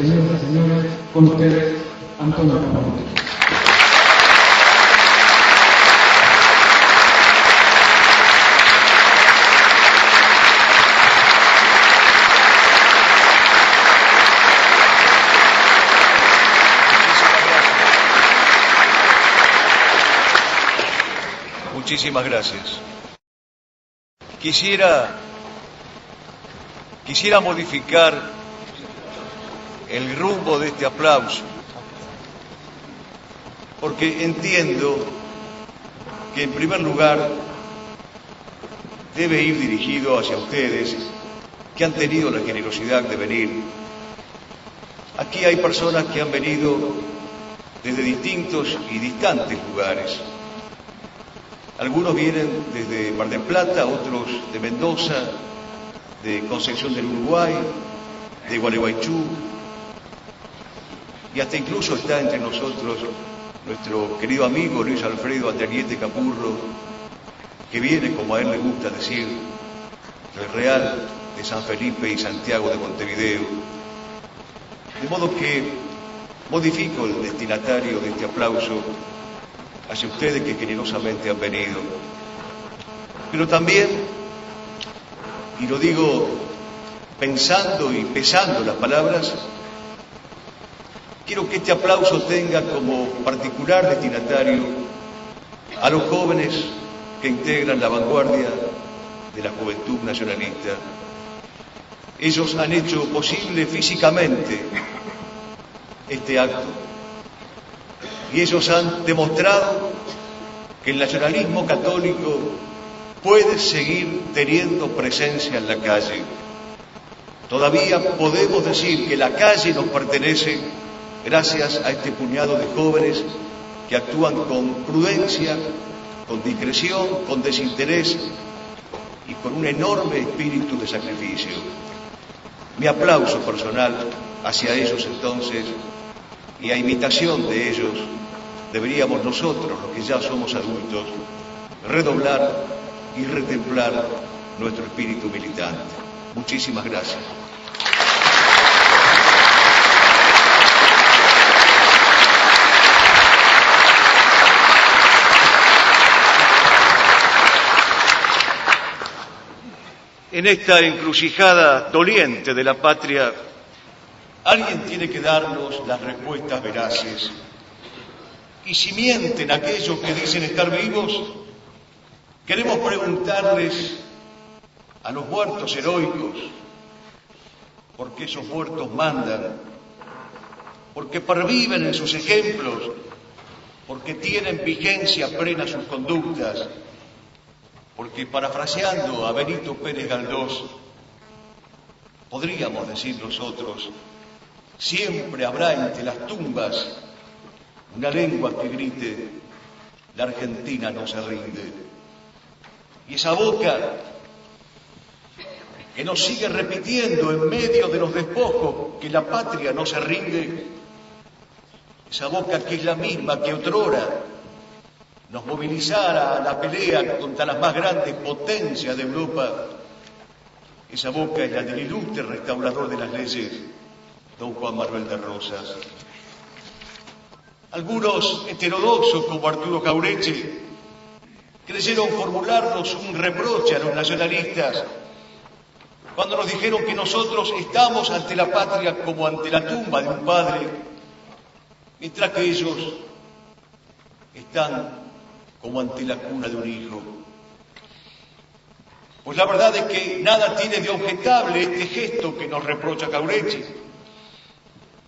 Señoras y señores, con ustedes, Antonio Camarote. Muchísimas gracias. Quisiera modificar el rumbo de este aplauso, porque entiendo que en primer lugar debe ir dirigido hacia ustedes que han tenido la generosidad de venir. Aquí hay personas que han venido desde distintos y distantes lugares. Algunos vienen desde Mar del Plata, otros de Mendoza, de Concepción del Uruguay, de Gualeguaychú, y hasta incluso está entre nosotros nuestro querido amigo Luis Alfredo Andriete Capurro, que viene, como a él le gusta decir, del Real de San Felipe y Santiago de Montevideo. De modo que modifico el destinatario de este aplauso hacia ustedes que generosamente han venido. Pero también, y lo digo pensando y pesando las palabras, quiero que este aplauso tenga como particular destinatario a los jóvenes que integran la vanguardia de la juventud nacionalista. Ellos han hecho posible físicamente este acto. Y ellos han demostrado que el nacionalismo católico puede seguir teniendo presencia en la calle. Todavía podemos decir que la calle nos pertenece gracias a este puñado de jóvenes que actúan con prudencia, con discreción, con desinterés y con un enorme espíritu de sacrificio. Mi aplauso personal hacia ellos entonces, y a imitación de ellos, deberíamos nosotros, los que ya somos adultos, redoblar y retemplar nuestro espíritu militante. Muchísimas gracias. En esta encrucijada doliente de la patria, alguien tiene que darnos las respuestas veraces. Y si mienten aquellos que dicen estar vivos, queremos preguntarles a los muertos heroicos, porque esos muertos mandan, porque perviven en sus ejemplos, porque tienen vigencia plena sus conductas, porque, parafraseando a Benito Pérez Galdós, podríamos decir nosotros: siempre habrá entre las tumbas una lengua que grite: la Argentina no se rinde. Y esa boca que nos sigue repitiendo en medio de los despojos que la patria no se rinde, esa boca que es la misma que otrora nos movilizara a la pelea contra las más grandes potencias de Europa, esa boca es la del ilustre restaurador de las leyes, don Juan Manuel de Rosas. Algunos heterodoxos, como Arturo Jauretche, creyeron formularnos un reproche a los nacionalistas cuando nos dijeron que nosotros estamos ante la patria como ante la tumba de un padre, mientras que ellos están como ante la cuna de un hijo. Pues la verdad es que nada tiene de objetable este gesto que nos reprocha Jauretche,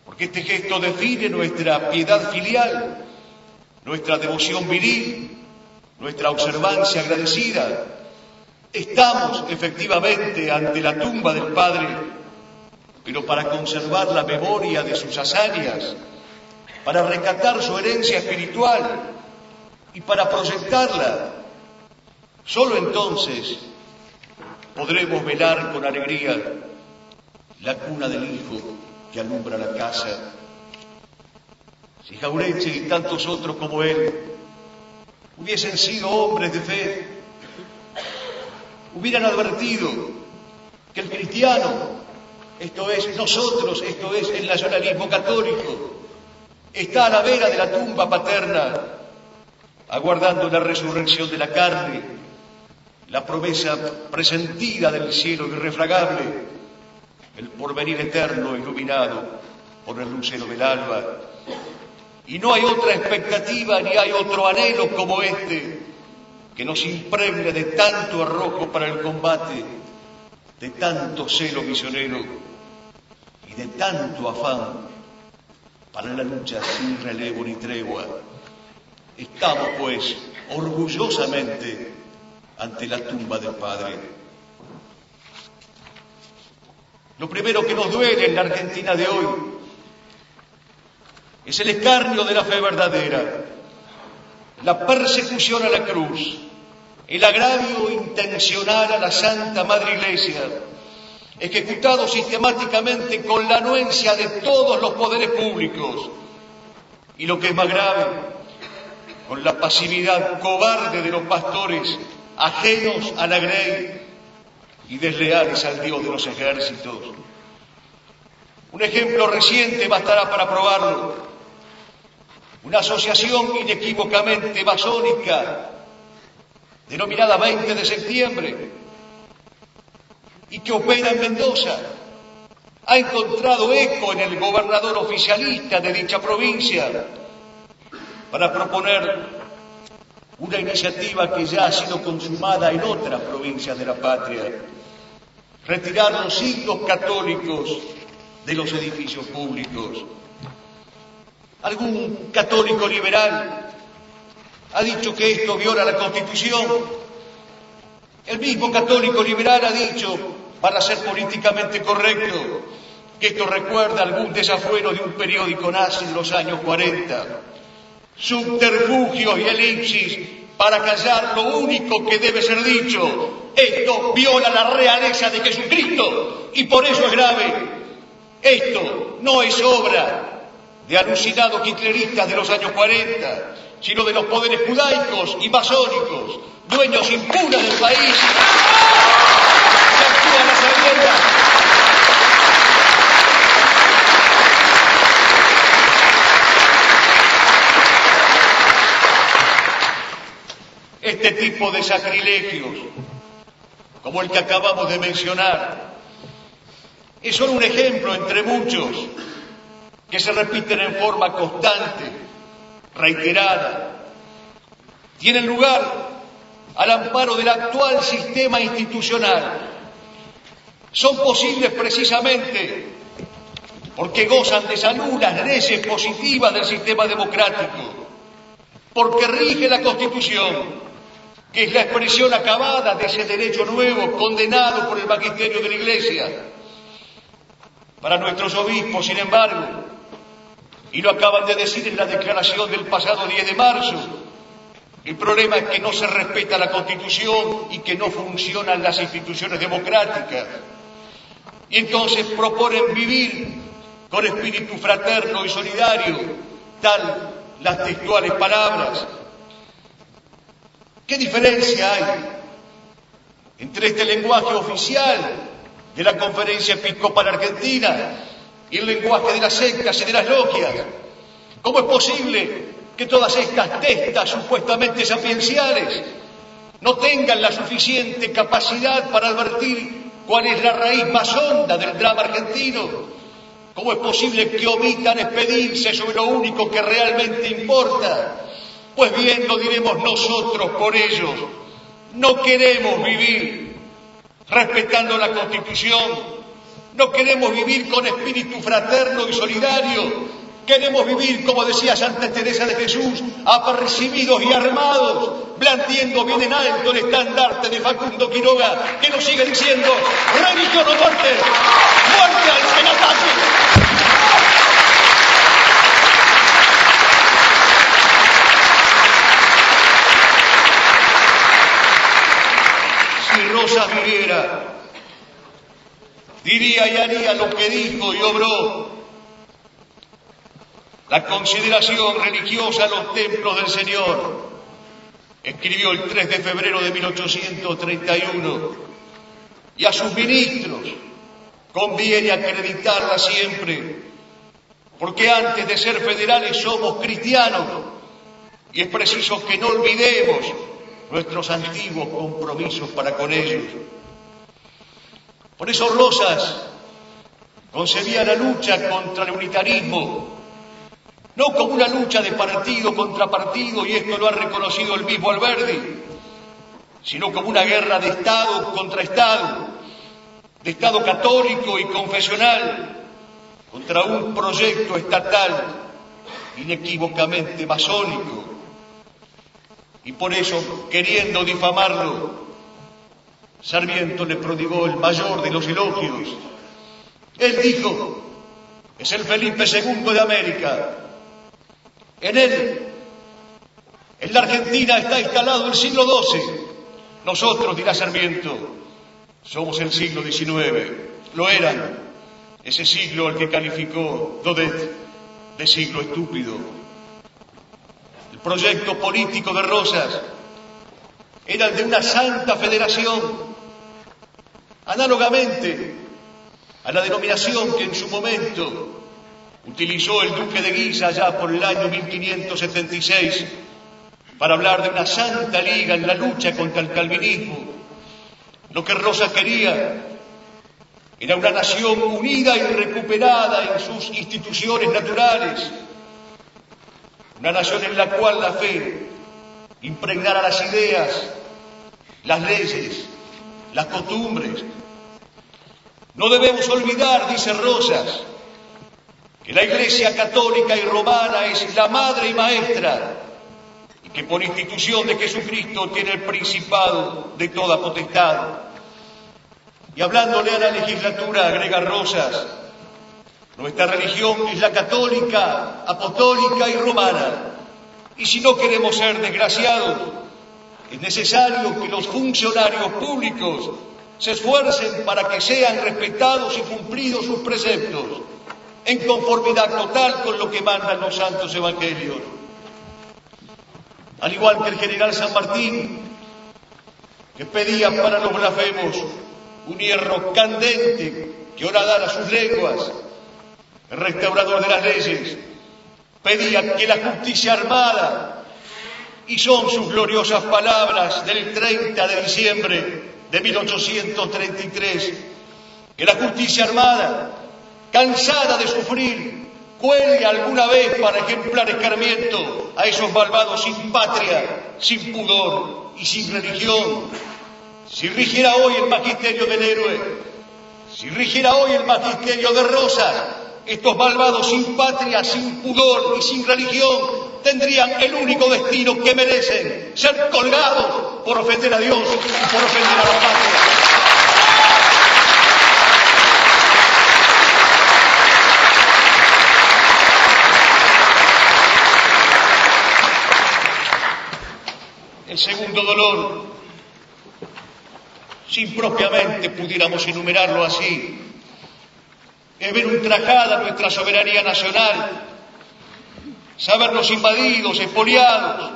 porque este gesto define nuestra piedad filial, nuestra devoción viril, nuestra observancia agradecida. Estamos efectivamente ante la tumba del Padre, pero para conservar la memoria de sus hazañas, para rescatar su herencia espiritual y para proyectarla. Solo entonces podremos velar con alegría la cuna del hijo que alumbra la casa. Si Jauretche y tantos otros como él hubiesen sido hombres de fe, hubieran advertido que el cristiano esto es nosotros, esto es el nacionalismo católico, está a la vera de la tumba paterna, aguardando la resurrección de la carne, la promesa presentida del cielo irrefragable, el porvenir eterno iluminado por el lucero del alba. Y no hay otra expectativa ni hay otro anhelo como este que nos impregne de tanto arrojo para el combate, de tanto celo misionero y de tanto afán para la lucha sin relevo ni tregua. Estamos, pues, orgullosamente ante la tumba del Padre. Lo primero que nos duele en la Argentina de hoy es el escarnio de la fe verdadera, la persecución a la cruz, el agravio intencional a la Santa Madre Iglesia, ejecutado sistemáticamente con la anuencia de todos los poderes públicos, y lo que es más grave, con la pasividad cobarde de los pastores ajenos a la grey y desleales al Dios de los ejércitos. Un ejemplo reciente bastará para probarlo. Una asociación inequívocamente masónica, denominada 20 de septiembre, y que opera en Mendoza, ha encontrado eco en el gobernador oficialista de dicha provincia para proponer una iniciativa que ya ha sido consumada en otras provincias de la patria: retirar los signos católicos de los edificios públicos. Algún católico liberal ha dicho que esto viola la Constitución. El mismo católico liberal ha dicho, para ser políticamente correcto, que esto recuerda algún desafuero de un periódico nazi de los años 40. Subterfugios y elipsis para callar lo único que debe ser dicho: esto viola la realeza de Jesucristo y por eso es grave. Esto no es obra de alucinados hitleristas de los años 40, sino de los poderes judaicos y masónicos, dueños impunes del país, que actúan a sabiendas. Este tipo de sacrilegios, como el que acabamos de mencionar, es solo un ejemplo entre muchos que se repiten en forma constante, reiterada. Tienen lugar al amparo del actual sistema institucional. Son posibles precisamente porque gozan de salud las leyes positivas del sistema democrático, porque rige la Constitución, que es la expresión acabada de ese derecho nuevo condenado por el magisterio de la Iglesia. Para nuestros obispos, sin embargo, y lo acaban de decir en la declaración del pasado 10 de marzo, el problema es que no se respeta la Constitución y que no funcionan las instituciones democráticas. Y entonces proponen vivir con espíritu fraterno y solidario, tal las textuales palabras. ¿Qué diferencia hay entre este lenguaje oficial de la Conferencia Episcopal Argentina y el lenguaje de las sectas y de las logias? ¿Cómo es posible que todas estas testas supuestamente sapienciales no tengan la suficiente capacidad para advertir cuál es la raíz más honda del drama argentino? ¿Cómo es posible que omitan expedirse sobre lo único que realmente importa? Pues bien, lo diremos nosotros por ellos. No queremos vivir respetando la Constitución. No queremos vivir con espíritu fraterno y solidario. Queremos vivir, como decía Santa Teresa de Jesús, apercibidos y armados, blandiendo bien en alto el estandarte de Facundo Quiroga, que nos sigue diciendo: religión o muerte, muerte al que la ataque. Si Rosas viviera, diría y haría lo que dijo y obró. La consideración religiosa a los templos del Señor, escribió el 3 de febrero de 1831, y a sus ministros, conviene acreditarla siempre, porque antes de ser federales somos cristianos y es preciso que no olvidemos nuestros antiguos compromisos para con ellos. Por eso Rosas concebía la lucha contra el unitarismo no como una lucha de partido contra partido, y esto lo ha reconocido el mismo Alberdi, sino como una guerra de Estado contra Estado, de Estado católico y confesional, contra un proyecto estatal inequívocamente masónico. Y por eso, queriendo difamarlo, Sarmiento le prodigó el mayor de los elogios. Él dijo: es el Felipe II de América. En él, en la Argentina, está instalado el siglo XII. Nosotros, dirá Sarmiento, somos el siglo XIX. Lo eran, ese siglo al que calificó Daudet de siglo estúpido. El proyecto político de Rosas era el de una santa federación, análogamente a la denominación que en su momento utilizó el duque de Guisa ya por el año 1576 para hablar de una santa liga en la lucha contra el calvinismo. Lo que Rosas quería era una nación unida y recuperada en sus instituciones naturales, una nación en la cual la fe impregnara las ideas, las leyes, las costumbres. No debemos olvidar, dice Rosas, que la Iglesia católica y romana es la madre y maestra, y que por institución de Jesucristo tiene el principado de toda potestad. Y hablándole a la legislatura, agrega Rosas: nuestra religión es la católica, apostólica y romana, y si no queremos ser desgraciados, es necesario que los funcionarios públicos se esfuercen para que sean respetados y cumplidos sus preceptos, en conformidad total con lo que mandan los santos evangelios. Al igual que el general San Martín, que pedía para los blasfemos un hierro candente que horadara sus lenguas, el restaurador de las leyes pedía que la justicia armada, y son sus gloriosas palabras del 30 de diciembre de 1833, que la justicia armada, cansada de sufrir, cuelgue alguna vez para ejemplar escarmiento a esos malvados sin patria, sin pudor y sin religión. Si rigiera hoy el magisterio del héroe, si rigiera hoy el magisterio de Rosas, estos malvados sin patria, sin pudor y sin religión tendrían el único destino que merecen: ser colgados por ofender a Dios y por ofender a la patria. El segundo dolor, si propiamente pudiéramos enumerarlo así, es ver ultrajada nuestra soberanía nacional, sabernos invadidos, expoliados,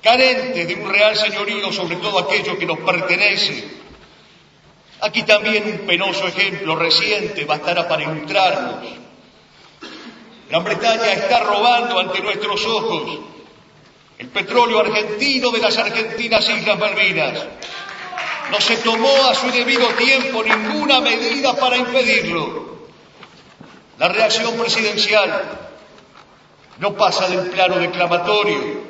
carentes de un real señorío sobre todo aquello que nos pertenece. Aquí también un penoso ejemplo reciente bastará para ilustrarnos. Gran Bretaña está robando ante nuestros ojos el petróleo argentino de las argentinas Islas Malvinas. No se tomó a su debido tiempo ninguna medida para impedirlo. La reacción presidencial no pasa del plano declamatorio,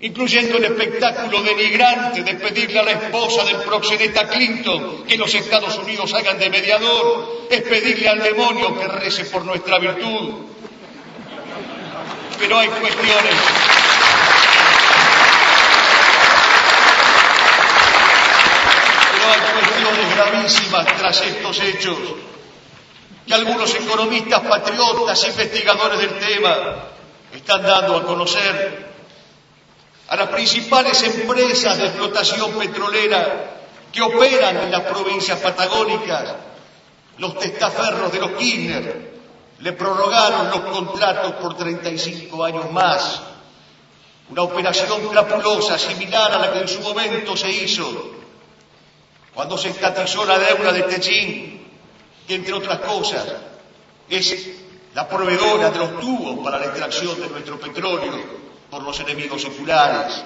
incluyendo el espectáculo denigrante de pedirle a la esposa del proxeneta Clinton que los Estados Unidos hagan de mediador, es pedirle al demonio que rece por nuestra virtud. Pero hay cuestiones gravísimas tras estos hechos, que algunos economistas patriotas, investigadores del tema, están dando a conocer. A las principales empresas de explotación petrolera que operan en las provincias patagónicas, los testaferros de los Kirchner le prorrogaron los contratos por 35 años más. Una operación crapulosa similar a la que en su momento se hizo cuando se estatizó la deuda de Techín, que entre otras cosas es la proveedora de los tubos para la extracción de nuestro petróleo por los enemigos seculares.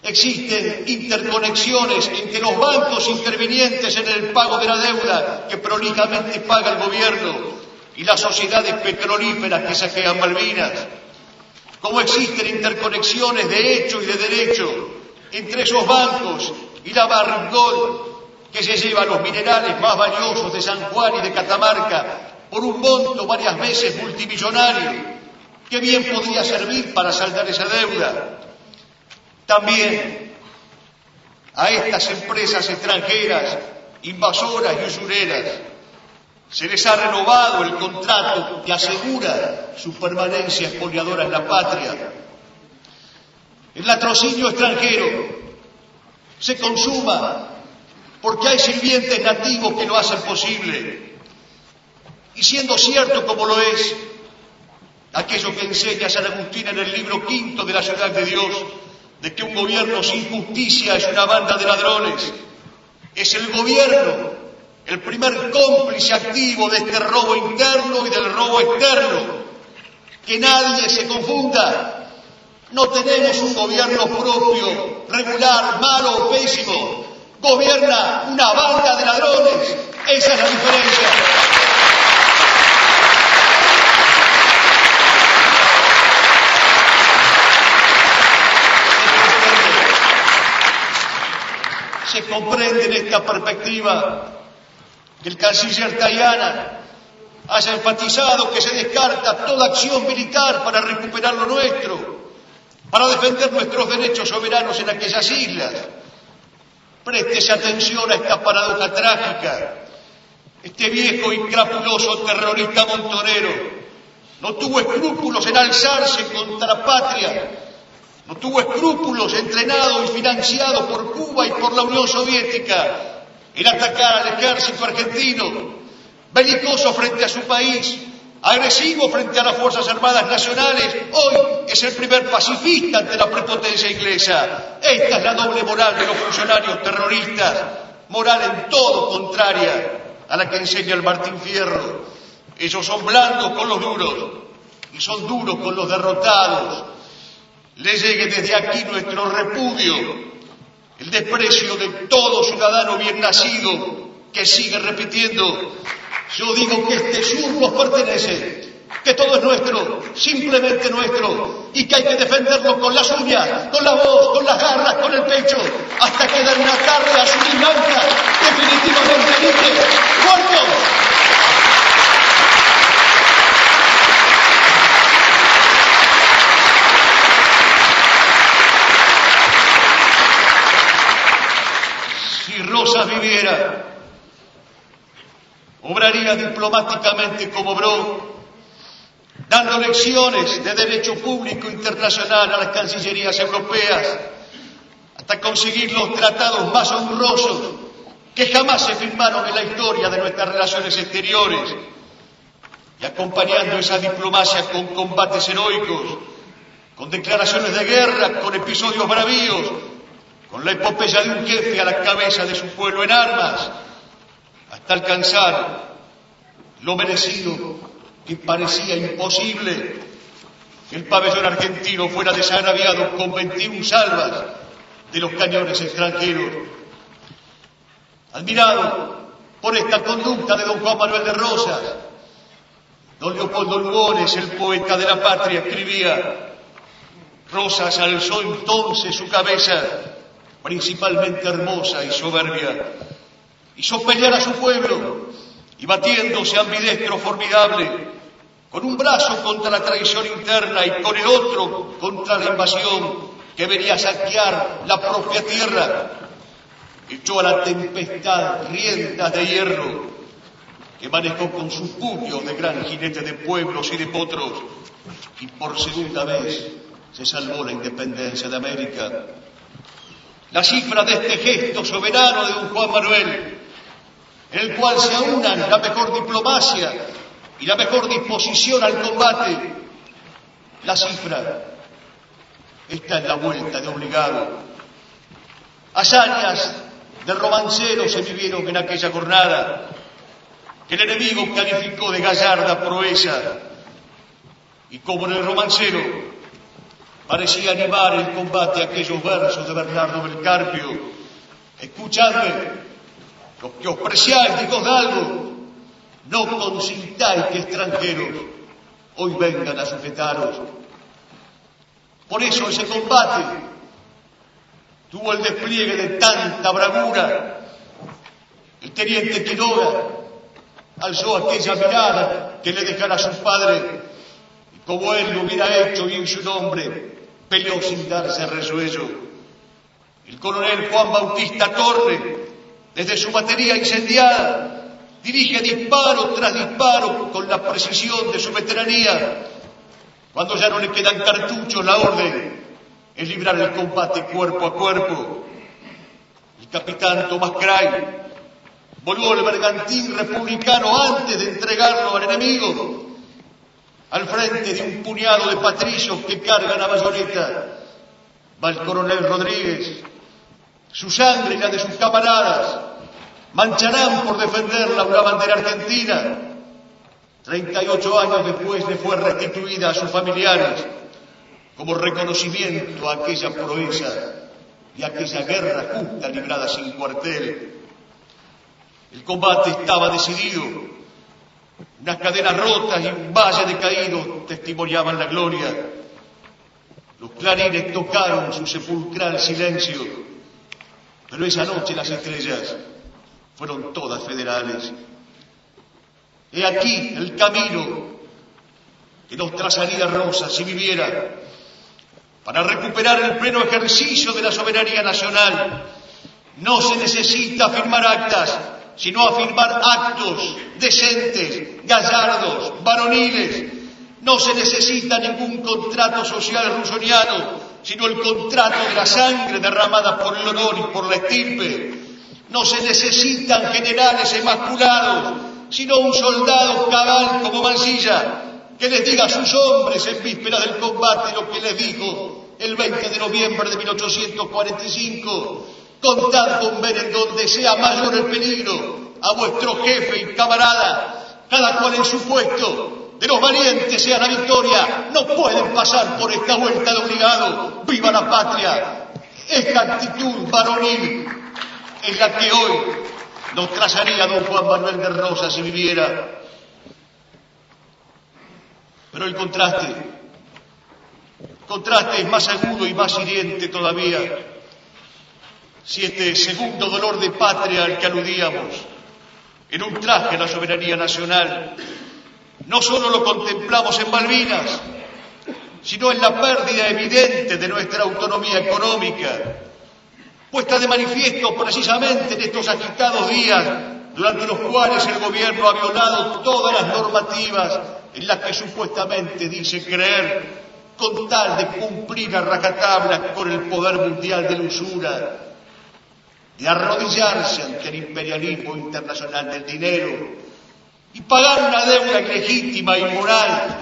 Existen interconexiones entre los bancos intervinientes en el pago de la deuda que prolijamente paga el gobierno y las sociedades petrolíferas que saquean Malvinas. Como existen interconexiones de hecho y de derecho entre esos bancos y la Barrick que se lleva los minerales más valiosos de San Juan y de Catamarca por un monto varias veces multimillonario, que bien podría servir para saldar esa deuda. También a estas empresas extranjeras, invasoras y usureras, se les ha renovado el contrato que asegura su permanencia expoliadora en la patria. El latrocinio extranjero se consuma porque hay sirvientes nativos que lo hacen posible. Y siendo cierto como lo es aquello que enseña San Agustín en el libro quinto de la Ciudad de Dios, de que un gobierno sin justicia es una banda de ladrones, es el gobierno el primer cómplice activo de este robo interno y del robo externo. Que nadie se confunda. No tenemos un gobierno propio, regular, malo o pésimo. Gobierna una banda de ladrones. Esa es la diferencia. Se comprende en esta perspectiva que el canciller Tajana haya enfatizado que se descarta toda acción militar para recuperar lo nuestro, para defender nuestros derechos soberanos en aquellas islas. Préstese atención a esta paradoja trágica. Este viejo y crapuloso terrorista montonero no tuvo escrúpulos en alzarse contra la patria, no tuvo escrúpulos, entrenado y financiado por Cuba y por la Unión Soviética, en atacar al ejército argentino, belicoso frente a su país, agresivo frente a las Fuerzas Armadas Nacionales. Hoy es el primer pacifista ante la prepotencia inglesa. Esta es la doble moral de los funcionarios terroristas, moral en todo contraria a la que enseña el Martín Fierro. Ellos son blandos con los duros y son duros con los derrotados. Les llegue desde aquí nuestro repudio, el desprecio de todo ciudadano bien nacido que sigue repitiendo: yo digo que este sur nos pertenece, que todo es nuestro, simplemente nuestro, y que hay que defenderlo con las uñas, con la voz, con las garras, con el pecho, hasta quedar una tarde azul y blanca, definitivamente libre, muertos. Si Rosas viviera, obraría diplomáticamente como obró, dando lecciones de derecho público internacional a las cancillerías europeas, hasta conseguir los tratados más honrosos que jamás se firmaron en la historia de nuestras relaciones exteriores, y acompañando esa diplomacia con combates heroicos, con declaraciones de guerra, con episodios bravíos, con la epopeya de un jefe a la cabeza de su pueblo en armas, hasta alcanzar lo merecido, que parecía imposible, que el pabellón argentino fuera desagraviado con 21 salvas de los cañones extranjeros. Admirado por esta conducta de don Juan Manuel de Rosas, don Leopoldo Lugones, el poeta de la patria, escribía: Rosas alzó entonces su cabeza, principalmente hermosa y soberbia, hizo pelear a su pueblo, y batiéndose ambidestro formidable, con un brazo contra la traición interna y con el otro contra la invasión que venía a saquear la propia tierra, echó a la tempestad riendas de hierro que manejó con sus puños de gran jinete de pueblos y de potros, y por segunda vez se salvó la independencia de América. La cifra de este gesto soberano de don Juan Manuel, en el cual se aunan la mejor diplomacia y la mejor disposición al combate, la cifra está en la vuelta de obligado. Hazañas de romanceros se vivieron en aquella jornada. que el enemigo calificó de gallarda proeza, y como en el romancero parecía animar el combate aquellos versos de Bernardo del Carpio: escuchadme, los que os preciáis de Hidalgo, no consintáis que extranjeros hoy vengan a sujetaros. Por eso ese combate tuvo el despliegue de tanta bravura. El teniente Quiroga alzó aquella mirada que le dejara a su padre, y como él lo hubiera hecho y en su nombre, peleó sin darse resuello. El coronel Juan Bautista Torre, desde su batería incendiada, dirige disparo tras disparo con la precisión de su veteranía. Cuando ya no le quedan cartuchos, la orden es librar el combate cuerpo a cuerpo. El capitán Tomás Cray voló el bergantín republicano antes de entregarlo al enemigo. Al frente de un puñado de patricios que cargan a bayoneta va el coronel Rodríguez. Su sangre y la de sus camaradas mancharán por defenderla una bandera argentina. 38 años después le fue restituida a sus familiares como reconocimiento a aquella proeza y a aquella guerra justa librada sin cuartel. El combate estaba decidido. Unas cadenas rotas y un valle de caídos testimoniaban la gloria. Los clarines tocaron su sepulcral silencio, pero esa noche las estrellas fueron todas federales. He aquí el camino que nos trazaría Rosa si viviera, para recuperar el pleno ejercicio de la soberanía nacional. No se necesita firmar actas, sino afirmar actos decentes, gallardos, varoniles. No se necesita ningún contrato social rusoniano, sino el contrato de la sangre derramada por el honor y por la estirpe. No se necesitan generales emasculados, sino un soldado cabal como Mansilla, que les diga a sus hombres en víspera del combate lo que les dijo el 20 de noviembre de 1845. Contad con ver en donde sea mayor el peligro a vuestro jefe y camarada, cada cual en su puesto. De los valientes sea la victoria, no pueden pasar por esta vuelta de obligado. ¡Viva la patria! Esta actitud varonil es la que hoy nos trazaría don Juan Manuel de Rosas si viviera. Pero el contraste es más agudo y más hiriente todavía. Si este segundo dolor de patria al que aludíamos, en un traje a la soberanía nacional, no solo lo contemplamos en Malvinas, sino en la pérdida evidente de nuestra autonomía económica, puesta de manifiesto precisamente en estos agitados días durante los cuales el gobierno ha violado todas las normativas en las que supuestamente dice creer, con tal de cumplir a rajatabla con el poder mundial de la usura, de arrodillarse ante el imperialismo internacional del dinero y pagar una deuda ilegítima y inmoral.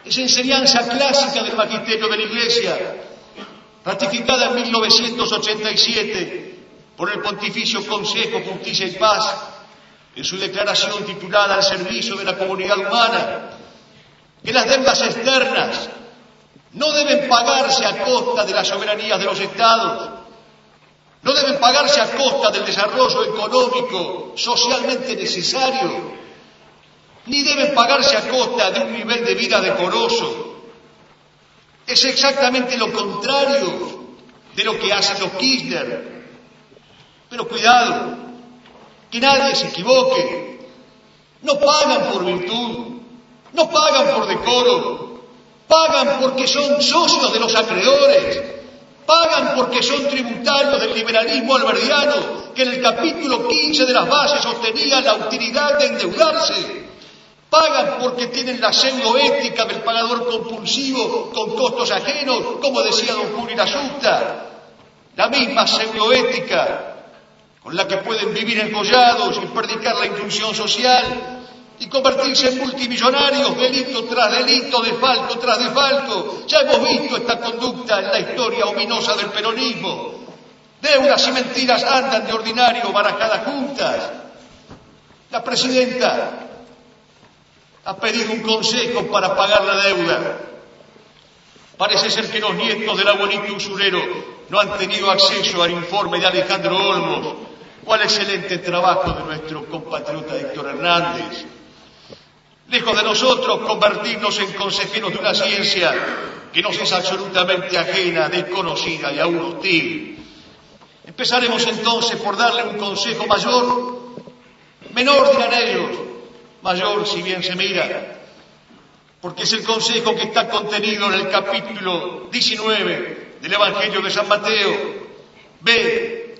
Es enseñanza clásica del magisterio de la Iglesia, ratificada en 1987 por el Pontificio Consejo Justicia y Paz en su declaración titulada Al servicio de la comunidad humana, que las deudas externas no deben pagarse a costa de la soberanía de los Estados, no deben pagarse a costa del desarrollo económico socialmente necesario, ni deben pagarse a costa de un nivel de vida decoroso. Es exactamente lo contrario de lo que hacen los Kirchner. Pero cuidado, que nadie se equivoque. No pagan por virtud, no pagan por decoro, pagan porque son socios de los acreedores. Pagan porque son tributarios del liberalismo alberdiano, que en el capítulo 15 de las bases sostenía la utilidad de endeudarse. Pagan porque tienen la pseudoética del pagador compulsivo con costos ajenos, como decía don Julio Asusta. La misma pseudoética con la que pueden vivir encollados y predicar la inclusión social y convertirse en multimillonarios, delito tras delito, desfalco tras desfalco. Ya hemos visto esta conducta en la historia ominosa del peronismo. Deudas y mentiras andan de ordinario barajadas juntas. La presidenta ha pedido un consejo para pagar la deuda. Parece ser que los nietos del abuelito usurero no han tenido acceso al informe de Alejandro Olmos o al excelente trabajo de nuestro compatriota Héctor Hernández. Lejos de nosotros convertirnos en consejeros de una ciencia que nos es absolutamente ajena, desconocida y aún hostil. Empezaremos entonces por darle un consejo mayor, menor dirán ellos, mayor si bien se mira, porque es el consejo que está contenido en el capítulo 19 del Evangelio de San Mateo. Ve,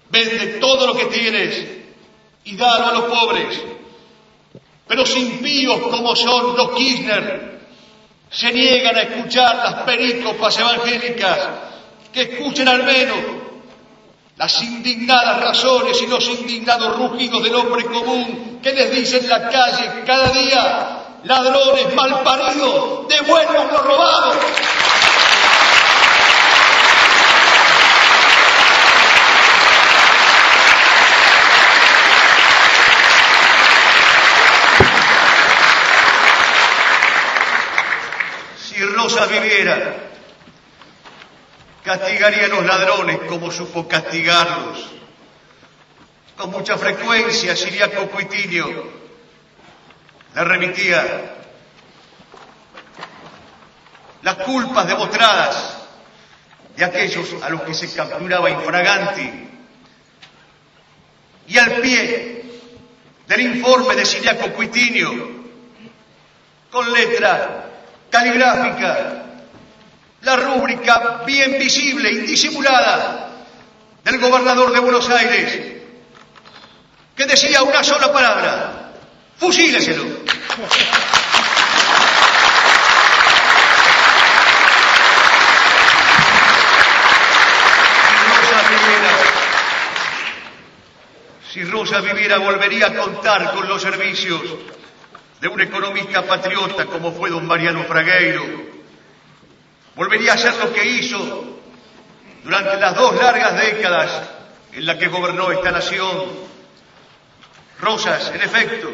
vende todo lo que tienes y dalo a los pobres. Pero los impíos como son los Kirchner se niegan a escuchar las perícopas evangélicas, que escuchen al menos las indignadas razones y los indignados rugidos del hombre común que les dice en la calle cada día: ladrones malparidos, devuelvan lo robado. Si Rosa viviera, castigaría a los ladrones como supo castigarlos. Con mucha frecuencia Ciriaco Cuitinio le remitía las culpas demostradas de aquellos a los que se capturaba infraganti, y al pie del informe de Ciriaco Cuitinio, con letra caligráfica, la rúbrica bien visible, indisimulada, del gobernador de Buenos Aires, que decía una sola palabra: fusíleselo. Si Rosa viviera, volvería a contar con los servicios de un economista patriota como fue don Mariano Fragueiro. Volvería a hacer lo que hizo durante las 2 largas décadas en las que gobernó esta nación. Rosas, en efecto,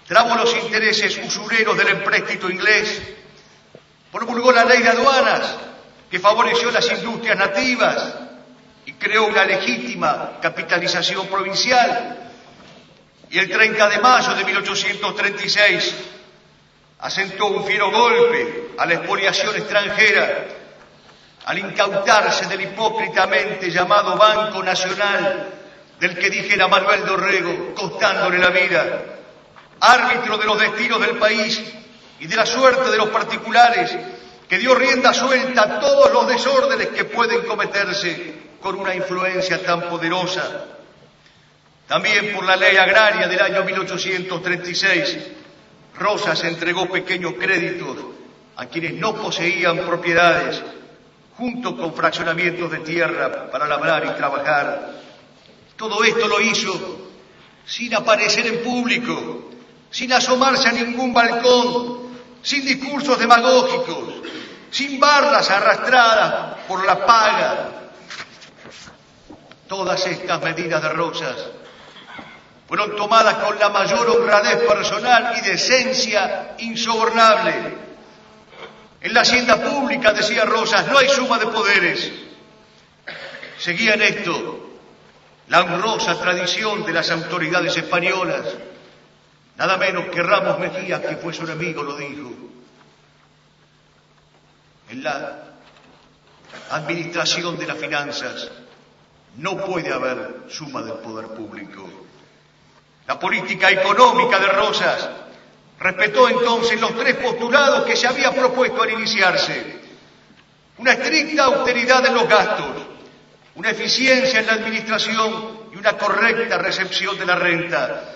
trabó los intereses usureros del empréstito inglés, promulgó la ley de aduanas que favoreció las industrias nativas y creó una legítima capitalización provincial. Y el 30 de mayo de 1836 asentó un fiero golpe a la expoliación extranjera al incautarse del hipócritamente llamado Banco Nacional, del que dijera Manuel Dorrego, costándole la vida, árbitro de los destinos del país y de la suerte de los particulares, que dio rienda suelta a todos los desórdenes que pueden cometerse con una influencia tan poderosa. También por la ley agraria del año 1836, Rosas entregó pequeños créditos a quienes no poseían propiedades, junto con fraccionamientos de tierra para labrar y trabajar. Todo esto lo hizo sin aparecer en público, sin asomarse a ningún balcón, sin discursos demagógicos, sin barras arrastradas por la paga. Todas estas medidas de Rosas fueron tomadas con la mayor honradez personal y decencia insobornable. En la hacienda pública, decía Rosas, no hay suma de poderes. Seguía en esto la honrosa tradición de las autoridades españolas. Nada menos que Ramos Mejía, que fue su enemigo, lo dijo. En la administración de las finanzas no puede haber suma del poder público. La política económica de Rosas respetó entonces los 3 postulados que se había propuesto al iniciarse: una estricta austeridad en los gastos, una eficiencia en la administración y una correcta recepción de la renta.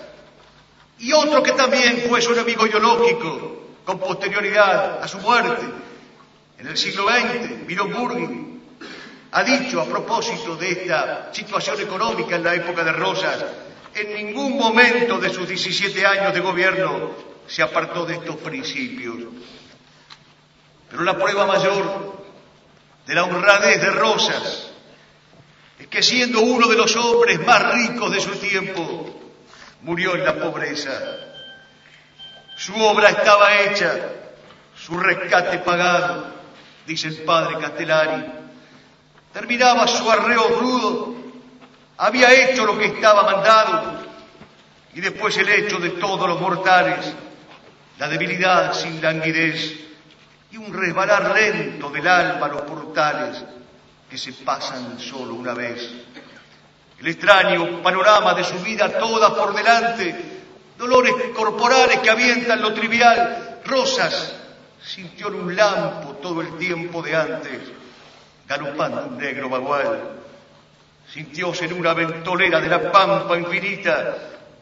Y otro que también fue su enemigo ideológico con posterioridad a su muerte, en el siglo XX, Miró Burgin, ha dicho a propósito de esta situación económica en la época de Rosas: en ningún momento de sus 17 años de gobierno se apartó de estos principios. Pero la prueba mayor de la honradez de Rosas es que, siendo uno de los hombres más ricos de su tiempo, murió en la pobreza. Su obra estaba hecha, su rescate pagado, dice el padre Castellari. Terminaba su arreo rudo, había hecho lo que estaba mandado, y después el hecho de todos los mortales, la debilidad sin languidez y un resbalar lento del alma a los portales que se pasan solo una vez. El extraño panorama de su vida toda por delante, dolores corporales que avientan lo trivial, rosas, sintió en un lampo todo el tiempo de antes, galopando un negro bagual. Sintióse en una ventolera de la pampa infinita,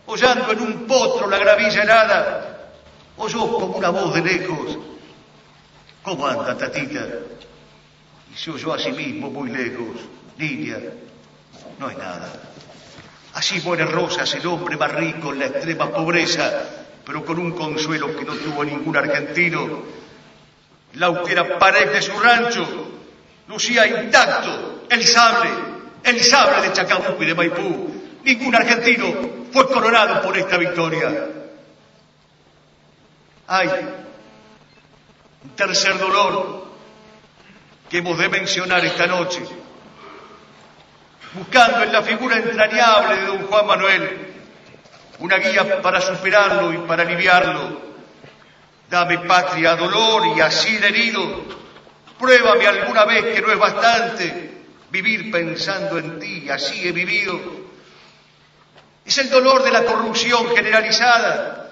hollando en un potro la gravilla helada, oyó como una voz de lejos: ¿cómo anda, tatita? Y se oyó a sí mismo muy lejos: niña, no hay nada. Así muere Rosas, el hombre más rico en la extrema pobreza, pero con un consuelo que no tuvo ningún argentino. La austera pared de su rancho lucía intacto el sable de Chacabuco y de Maipú. Ningún argentino fue coronado por esta victoria. Hay un tercer dolor que hemos de mencionar esta noche, buscando en la figura entrañable de don Juan Manuel una guía para superarlo y para aliviarlo. Dame, patria, dolor y así de herido, pruébame alguna vez que no es bastante vivir pensando en ti, así he vivido. Es el dolor de la corrupción generalizada,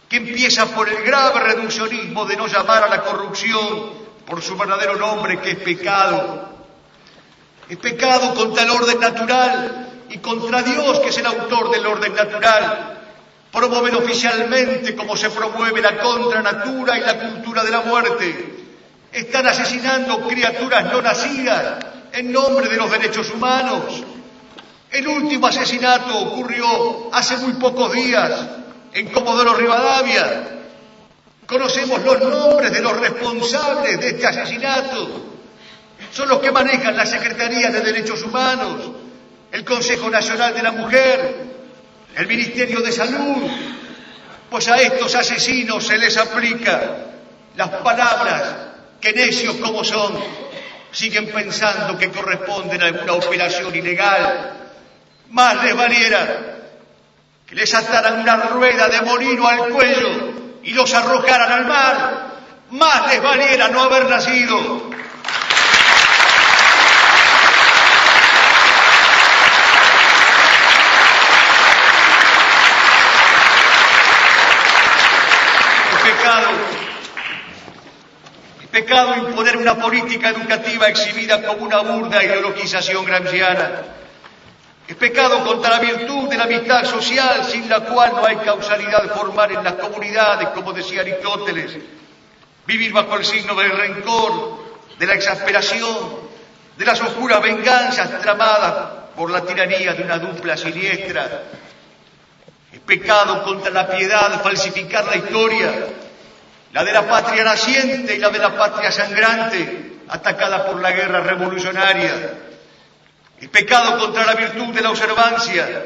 que empieza por el grave reduccionismo de no llamar a la corrupción por su verdadero nombre, que es pecado. Es pecado contra el orden natural y contra Dios, que es el autor del orden natural. Promover oficialmente, como se promueve la contranatura y la cultura de la muerte. Están asesinando criaturas no nacidas en nombre de los derechos humanos. El último asesinato ocurrió hace muy pocos días en Comodoro Rivadavia. Conocemos los nombres de los responsables de este asesinato. Son los que manejan la Secretaría de Derechos Humanos, el Consejo Nacional de la Mujer, el Ministerio de Salud. Pues a estos asesinos se les aplica las palabras que, necios como son, siguen pensando que corresponden a alguna operación ilegal. Más les valiera que les ataran una rueda de molino al cuello y los arrojaran al mar. Más les valiera no haber nacido. Es pecado imponer una política educativa exhibida como una burda ideologización gramsciana. Es pecado contra la virtud de la amistad social, sin la cual no hay causalidad formal en las comunidades, como decía Aristóteles. Vivir bajo el signo del rencor, de la exasperación, de las oscuras venganzas tramadas por la tiranía de una dupla siniestra. Es pecado contra la piedad falsificar la historia, la de la patria naciente y la de la patria sangrante, atacada por la guerra revolucionaria. Es pecado contra la virtud de la observancia,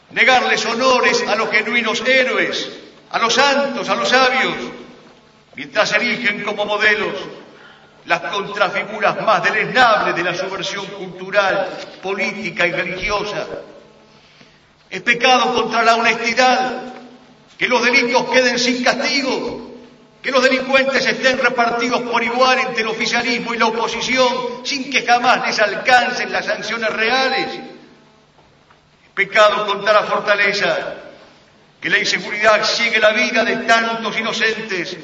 negarles honores a los genuinos héroes, a los santos, a los sabios, mientras erigen como modelos las contrafiguras más deleznables de la subversión cultural, política y religiosa. Es pecado contra la honestidad que los delitos queden sin castigo, que los delincuentes estén repartidos por igual entre el oficialismo y la oposición, sin que jamás les alcancen las sanciones reales. Es pecado contra la fortaleza que la inseguridad ciegue la vida de tantos inocentes,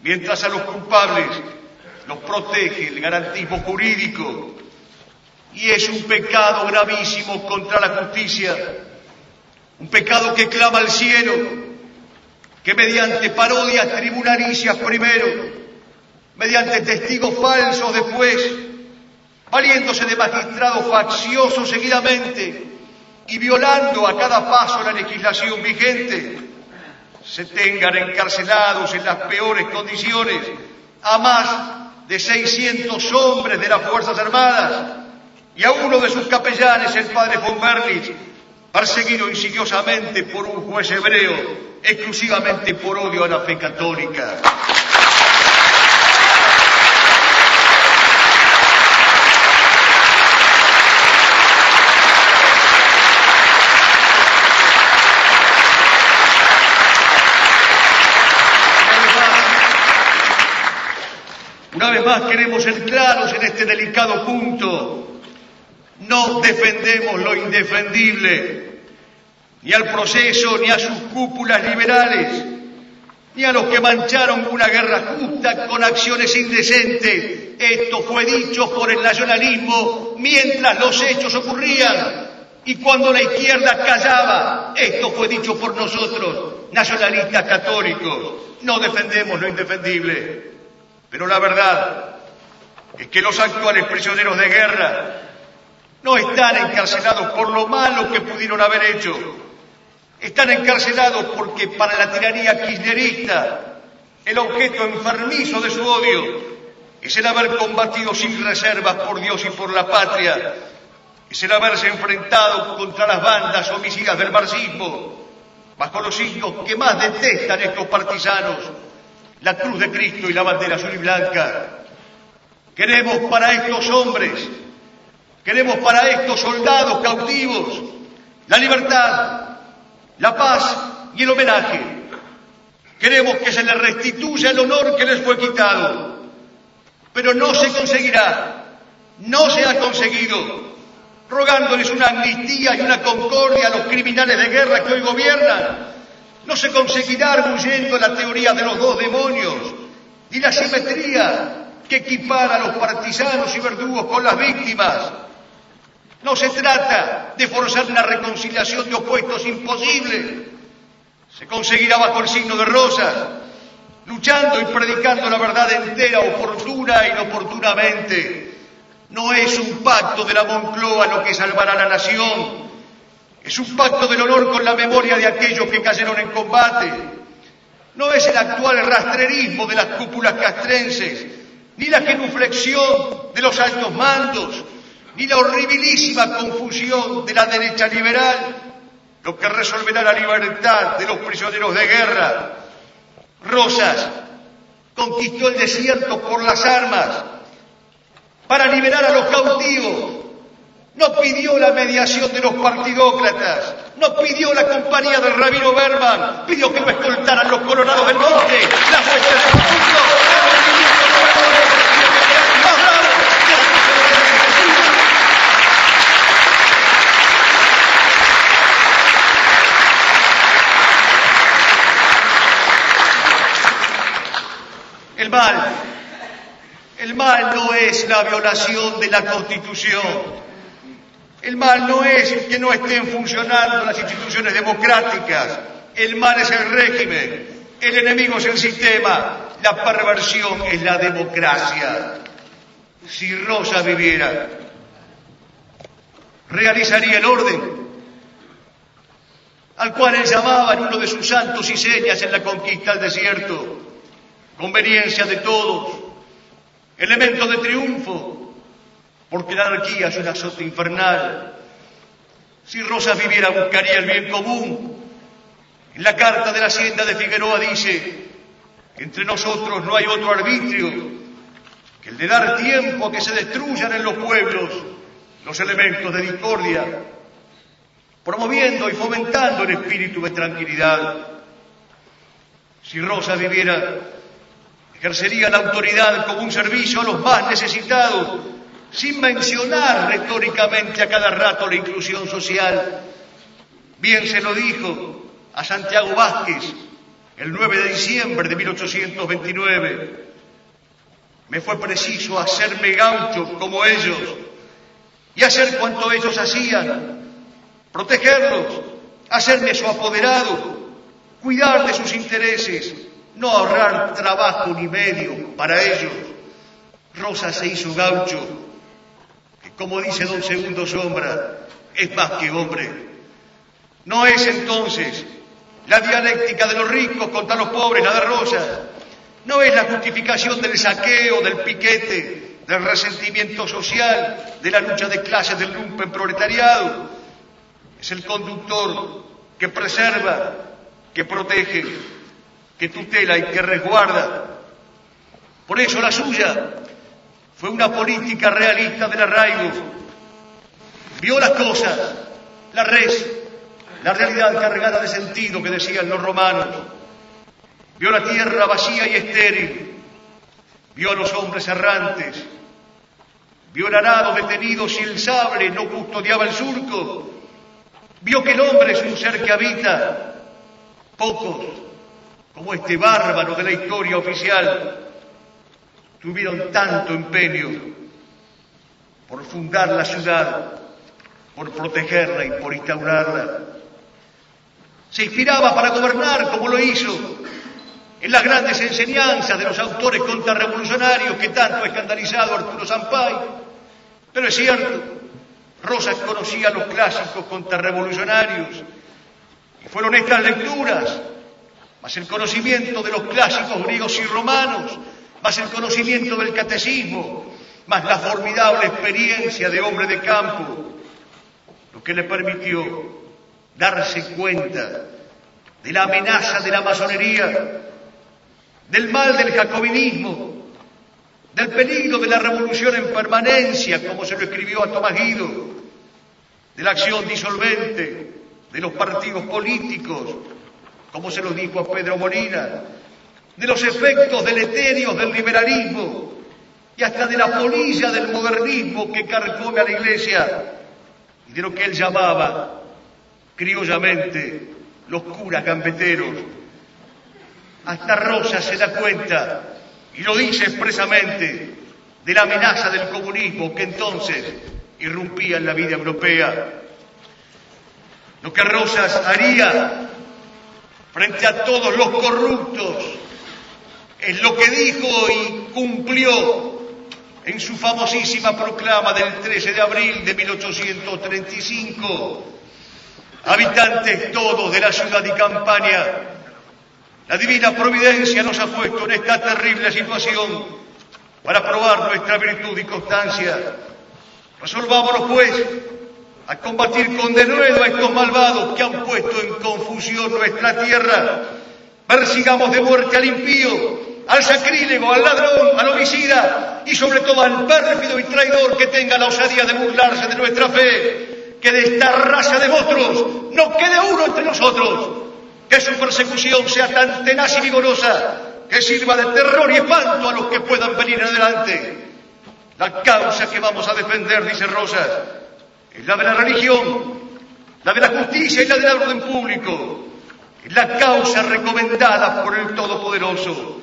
mientras a los culpables los protege el garantismo jurídico. Y es un pecado gravísimo contra la justicia, un pecado que clama al cielo, que mediante parodias tribunalicias primero, mediante testigos falsos después, valiéndose de magistrados facciosos seguidamente y violando a cada paso la legislación vigente, se tengan encarcelados en las peores condiciones a más de 600 hombres de las Fuerzas Armadas y a uno de sus capellanes, el padre von Berlitz, perseguido insidiosamente por un juez hebreo, exclusivamente por odio a la fe católica. Una vez más queremos ser claros en este delicado punto. No defendemos lo indefendible, ni al proceso, ni a sus cúpulas liberales, ni a los que mancharon una guerra justa con acciones indecentes. Esto fue dicho por el nacionalismo mientras los hechos ocurrían. Y cuando la izquierda callaba, esto fue dicho por nosotros, nacionalistas católicos. No defendemos lo indefendible. Pero la verdad es que los actuales prisioneros de guerra no están encarcelados por lo malo que pudieron haber hecho. Están encarcelados porque para la tiranía kirchnerista el objeto enfermizo de su odio es el haber combatido sin reservas por Dios y por la patria, es el haberse enfrentado contra las bandas homicidas del marxismo, bajo los signos que más detestan estos partisanos, la cruz de Cristo y la bandera azul y blanca. Queremos para estos hombres, queremos para estos soldados cautivos la libertad, la paz y el homenaje. Queremos que se les restituya el honor que les fue quitado. Pero no se conseguirá, no se ha conseguido, rogándoles una amnistía y una concordia a los criminales de guerra que hoy gobiernan. No se conseguirá arguyendo la teoría de los dos demonios y la simetría que equipara a los partisanos y verdugos con las víctimas. No se trata de forzar una reconciliación de opuestos imposible. Se conseguirá bajo el signo de rosas, luchando y predicando la verdad entera, oportuna e inoportunamente. No es un pacto de la Moncloa lo que salvará a la nación. Es un pacto del honor con la memoria de aquellos que cayeron en combate. No es el actual rastrerismo de las cúpulas castrenses, ni la genuflexión de los altos mandos, ni la horribilísima confusión de la derecha liberal lo que resolverá la libertad de los prisioneros de guerra. Rosas conquistó el desierto por las armas para liberar a los cautivos. No pidió la mediación de los partidócratas, no pidió la compañía del rabino Berman, pidió que lo escoltaran los colorados del monte, las fuerzas del mundo, El mal no es la violación de la Constitución. El mal no es que no estén funcionando las instituciones democráticas. El mal es el régimen. El enemigo es el sistema. La perversión es la democracia. Si Rosa viviera, realizaría el orden al cual él llamaba en uno de sus santos y señas en la conquista del desierto. Conveniencia de todos, elemento de triunfo, porque la anarquía es un azote infernal. Si Rosas viviera, buscaría el bien común. En la carta de la Hacienda de Figueroa dice: entre nosotros no hay otro arbitrio que el de dar tiempo a que se destruyan en los pueblos los elementos de discordia, promoviendo y fomentando el espíritu de tranquilidad. Si Rosas viviera, ejercería la autoridad como un servicio a los más necesitados, sin mencionar retóricamente a cada rato la inclusión social. Bien se lo dijo a Santiago Vázquez el 9 de diciembre de 1829. Me fue preciso hacerme gaucho como ellos y hacer cuanto ellos hacían, protegerlos, hacerme su apoderado, cuidar de sus intereses, no ahorrar trabajo ni medio para ellos. Rosas se hizo gaucho, que como dice don Segundo Sombra, es más que hombre. No es entonces la dialéctica de los ricos contra los pobres la de Rosas. No es la justificación del saqueo, del piquete, del resentimiento social, de la lucha de clases del lumpen proletariado. es el conductor que preserva, que protege, que tutela y que resguarda. Por eso la suya fue una política realista del arraigo. Vio las cosas, la res, la realidad cargada de sentido que decían los romanos. Vio la tierra vacía y estéril. Vio a los hombres errantes. Vio el arado detenido si el sable no custodiaba el surco. Vio que el hombre es un ser que habita. Pocos, como este bárbaro de la historia oficial, tuvieron tanto empeño por fundar la ciudad, por protegerla y por instaurarla. Se inspiraba para gobernar, como lo hizo, en las grandes enseñanzas de los autores contrarrevolucionarios que tanto ha escandalizado Arturo Sampay. Pero es cierto, Rosas conocía los clásicos contrarrevolucionarios y fueron estas lecturas, más el conocimiento de los clásicos griegos y romanos, más el conocimiento del catecismo, más la formidable experiencia de hombre de campo, lo que le permitió darse cuenta de la amenaza de la masonería, del mal del jacobinismo, del peligro de la revolución en permanencia, como se lo escribió a Tomás Guido, de la acción disolvente de los partidos políticos, como se lo dijo a Pedro Molina, de los efectos deleterios del liberalismo y hasta de la polilla del modernismo que carcome a la Iglesia y de lo que él llamaba criollamente los curas gambeteros. Hasta Rosas se da cuenta, y lo dice expresamente, de la amenaza del comunismo que entonces irrumpía en la vida europea. Lo que Rosas haría frente a todos los corruptos es lo que dijo y cumplió en su famosísima proclama del 13 de abril de 1835. Habitantes todos de la ciudad y campaña, la divina providencia nos ha puesto en esta terrible situación para probar nuestra virtud y constancia. Resolvámonos, pues, a combatir con denuedo a estos malvados que han puesto en confusión nuestra tierra. Persigamos de muerte al impío, al sacrílego, al ladrón, al homicida y sobre todo al pérfido y traidor que tenga la osadía de burlarse de nuestra fe. Que de esta raza de monstruos no quede uno entre nosotros. Que su persecución sea tan tenaz y vigorosa que sirva de terror y espanto a los que puedan venir adelante. La causa que vamos a defender, dice Rosas, es la de la religión, la de la justicia y la del orden público. Es la causa recomendada por el Todopoderoso.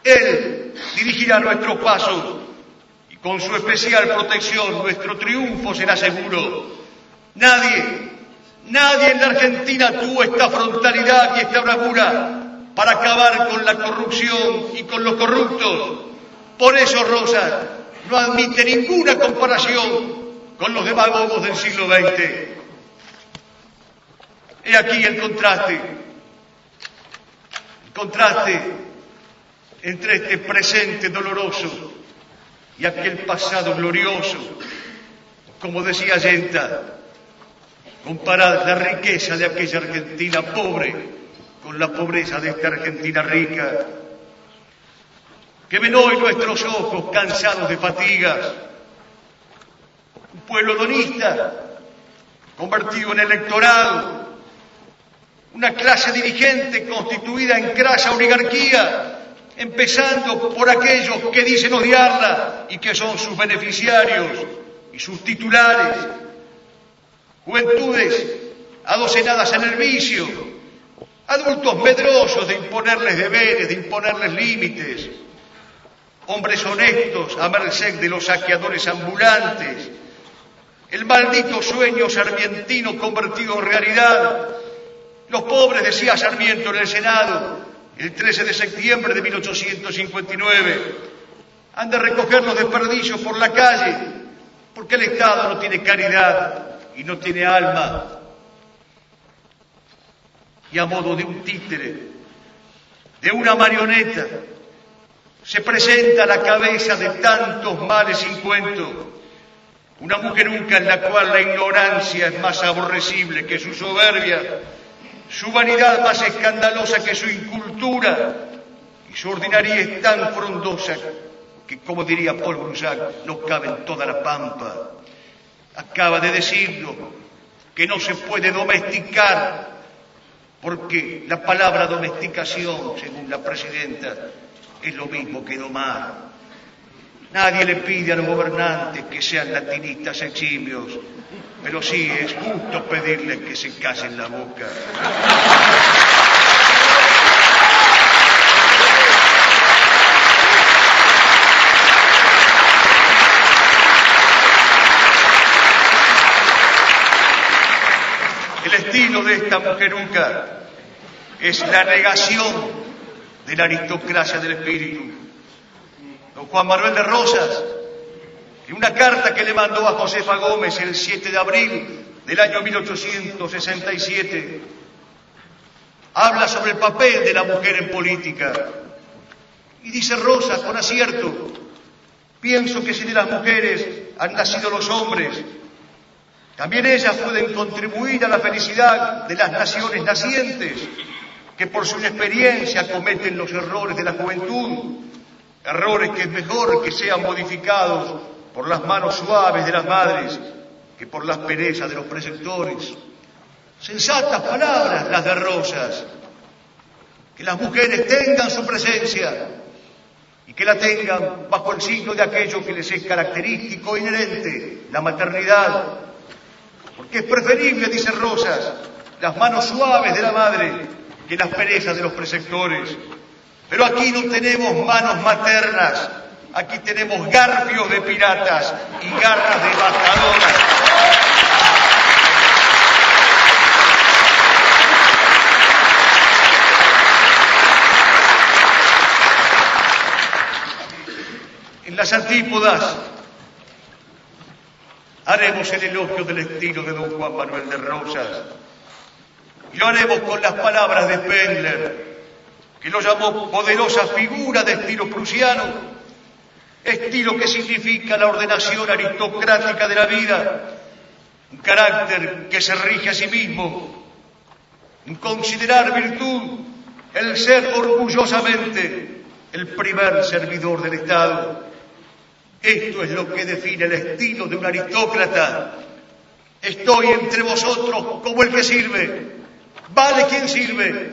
Él dirigirá nuestros pasos y con su especial protección nuestro triunfo será seguro. Nadie en la Argentina tuvo esta frontalidad y esta bravura para acabar con la corrupción y con los corruptos. Por eso Rosas no admite ninguna comparación con los demagogos del siglo XX. He aquí el contraste entre este presente doloroso y aquel pasado glorioso. Como decía Allenta, comparad la riqueza de aquella Argentina pobre con la pobreza de esta Argentina rica. Que ven hoy nuestros ojos cansados de fatigas. Un pueblo donista convertido en electorado. Una clase dirigente constituida en crasa oligarquía, empezando por aquellos que dicen odiarla y que son sus beneficiarios y sus titulares. Juventudes adocenadas en el vicio, adultos medrosos de imponerles deberes, de imponerles límites, hombres honestos a merced de los saqueadores ambulantes, el maldito sueño sarmientino convertido en realidad. Los pobres, decía Sarmiento en el Senado, el 13 de septiembre de 1859, han de recoger los desperdicios por la calle, porque el Estado no tiene caridad y no tiene alma. Y a modo de un títere, de una marioneta, se presenta a la cabeza de tantos males sin cuento una mujeruca en la cual la ignorancia es más aborrecible que su soberbia, su vanidad más escandalosa que su incultura, y su ordinariedad tan frondosa que, como diría Paul Brusac, no cabe en toda la pampa. Acaba de decirlo, que no se puede domesticar, porque la palabra domesticación, según la presidenta, es lo mismo que domar. Nadie le pide a los gobernantes que sean latinistas eximios, pero sí es justo pedirles que se callen la boca. El estilo de esta mujeruca es la negación de la aristocracia del espíritu. Don Juan Manuel de Rosas, en una carta que le mandó a Josefa Gómez el 7 de abril del año 1867, habla sobre el papel de la mujer en política. Y dice Rosas con acierto: pienso que si de las mujeres han nacido los hombres, también ellas pueden contribuir a la felicidad de las naciones nacientes, que por su inexperiencia cometen los errores de la juventud, errores que es mejor que sean modificados por las manos suaves de las madres que por las perezas de los preceptores. Sensatas palabras las de Rosas. Que las mujeres tengan su presencia y que la tengan bajo el signo de aquello que les es característico e inherente, la maternidad. Porque es preferible, dice Rosas, las manos suaves de la madre que las perezas de los preceptores. Pero aquí no tenemos manos maternas, aquí tenemos garfios de piratas y garras devastadoras. En las antípodas haremos el elogio del estilo de don Juan Manuel de Rosas, y lo haremos con las palabras de Spengler, que lo llamó poderosa figura de estilo prusiano, estilo que significa la ordenación aristocrática de la vida, un carácter que se rige a sí mismo, un considerar virtud el ser orgullosamente el primer servidor del Estado. Esto es lo que define el estilo de un aristócrata. Estoy entre vosotros como el que sirve. Vale quien sirve.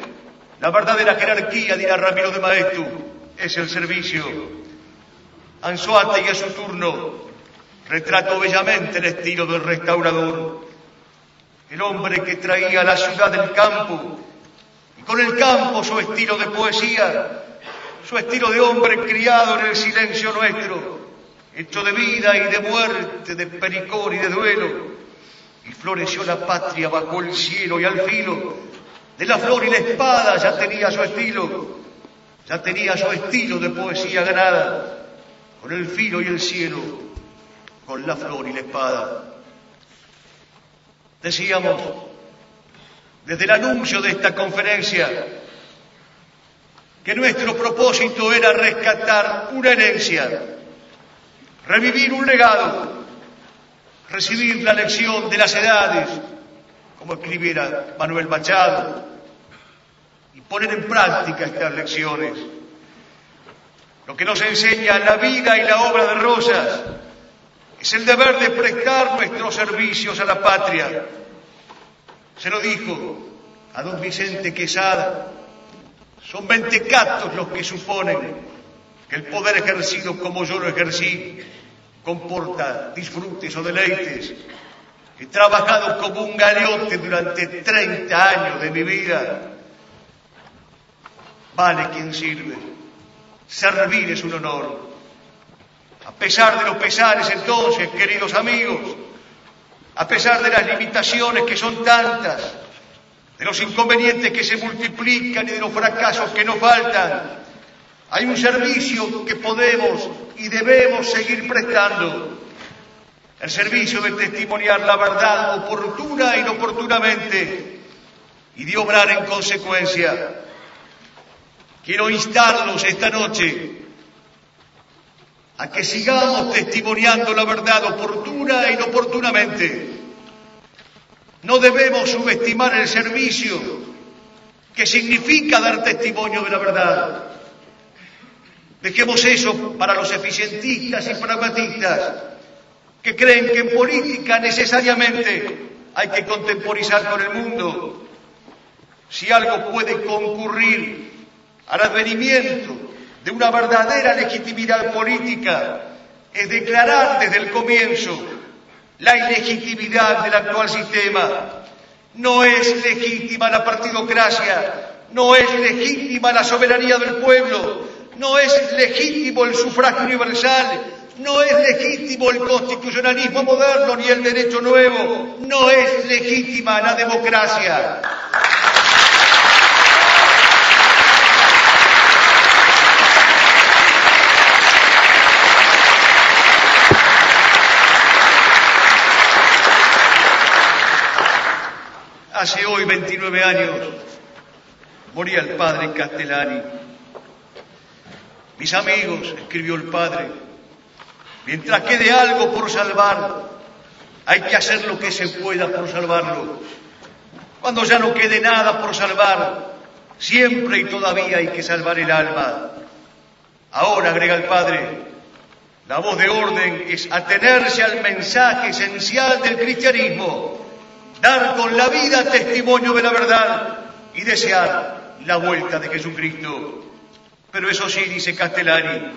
La verdadera jerarquía, dirá Ramiro de Maeztu, es el servicio. Anzoátegui a su turno retrató bellamente el estilo del restaurador. El hombre que traía a la ciudad del campo, y con el campo su estilo de poesía, su estilo de hombre criado en el silencio nuestro, hecho de vida y de muerte, de pericor y de duelo, y floreció la patria bajo el cielo y al filo de la flor y la espada. Ya tenía su estilo de poesía ganada, con el filo y el cielo, con la flor y la espada. Decíamos, desde el anuncio de esta conferencia, que nuestro propósito era rescatar una herencia, revivir un legado, recibir la lección de las edades, como escribiera Manuel Machado, y poner en práctica estas lecciones. Lo que nos enseña la vida y la obra de Rosas es el deber de prestar nuestros servicios a la patria. Se lo dijo a don Vicente Quesada: son mentecatos los que suponen que el poder ejercido como yo lo ejercí comporta disfrutes o deleites. He trabajado como un galeote durante 30 años de mi vida. Vale quien sirve. Servir es un honor. A pesar de los pesares entonces, queridos amigos, a pesar de las limitaciones que son tantas, de los inconvenientes que se multiplican y de los fracasos que nos faltan, hay un servicio que podemos y debemos seguir prestando. El servicio de testimoniar la verdad oportuna e inoportunamente y de obrar en consecuencia. Quiero instarlos esta noche a que sigamos testimoniando la verdad oportuna e inoportunamente. No debemos subestimar el servicio que significa dar testimonio de la verdad. Dejemos eso para los eficientistas y pragmatistas que creen que en política necesariamente hay que contemporizar con el mundo. Si algo puede concurrir al advenimiento de una verdadera legitimidad política, es declarar desde el comienzo la ilegitimidad del actual sistema. No es legítima la partidocracia, no es legítima la soberanía del pueblo, no es legítimo el sufragio universal, no es legítimo el constitucionalismo moderno ni el derecho nuevo, no es legítima la democracia. Hace hoy 29 años moría el padre Castellani. Mis amigos, escribió el padre, mientras quede algo por salvar, hay que hacer lo que se pueda por salvarlo. Cuando ya no quede nada por salvar, siempre y todavía hay que salvar el alma. Ahora, agrega el padre, la voz de orden es atenerse al mensaje esencial del cristianismo, dar con la vida testimonio de la verdad y desear la vuelta de Jesucristo. Pero eso sí, dice Castellani,